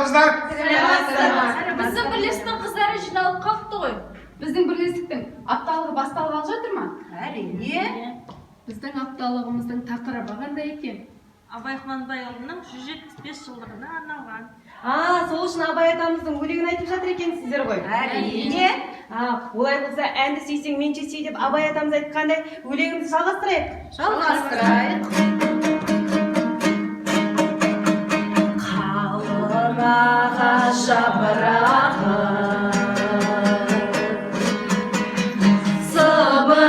қыздар? Біздің бірлестіктің қыздары жиналып қалыпты ғой. Біздің бірлестіктің апталығы басталғалы жатыр ма? Әрине. Біздің апталығымыздың тақырыбы қандай екен? Абай Құнанбайұлының 175 жылдығына арналған. Сол үшін Абай атамыздың өлеңін айтып жатыр екенсіздер ғой. Әрине. Олай болса, әнді сүйсең менше сүй деп Абай атамыз айтқандай өлеңімізді жалғастырайық. Жалғастырайық. Қалың ағаш жапырағы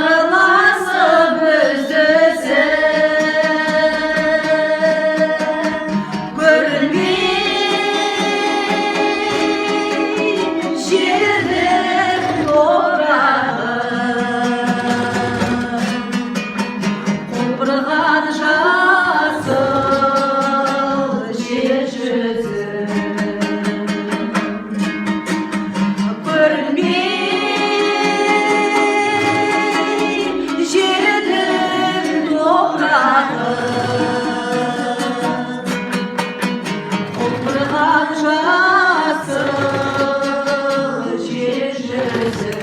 сыбырласып үздісі көрінбей жердің топырағы құлпырған жасыл жер жүзі көрінбей жердің топырағы құлпырған жасыл жер жүзі.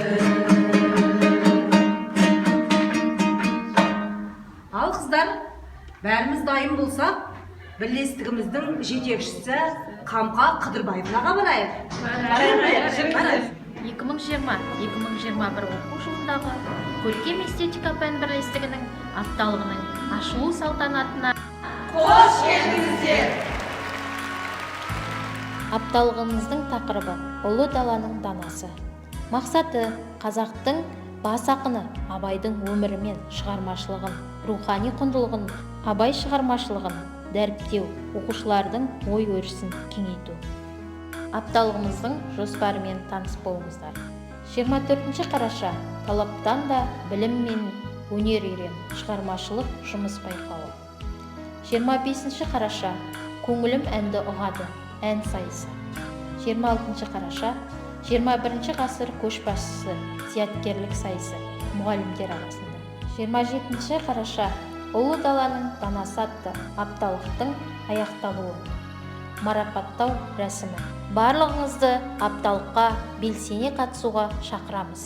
Ал қыздар, бәріміз дайын болсақ, бірлестігіміздің жетекшісі Қамқа Қыдырбаевнаға барайық. 2020-2021 оқу жылындағы көркем эстетика пән бірлестігінің апталығының ашылу салтанатына Қош келдіңіздер. апталығымыздың тақырыбы ұлы даланың данасы. Мақсаты қазақтың бас ақыны Абайдың өмірі мен шығармашылығын, рухани құндылығын, Абай шығармашылығын дәріптеу, оқушылардың ой өрісін кеңейту. Апталығымыздың жоспарымен таныс болыңыздар. 24 қараша талаптан да білім мен өнер үйрен, шығармашылық жұмыс байқауы. 25 қараша көңілім әнді ұғады, ән сайысы. 26 қараша 21 ғасыр көшбасшысы, зияткерлік сайысы, мұғалімдер арасында. 27 қараша ұлы даланың данасы атты апталықтың аяқталуы, марапаттау рәсімі. Барлығыңызды апталыққа белсене қатысуға шақырамыз.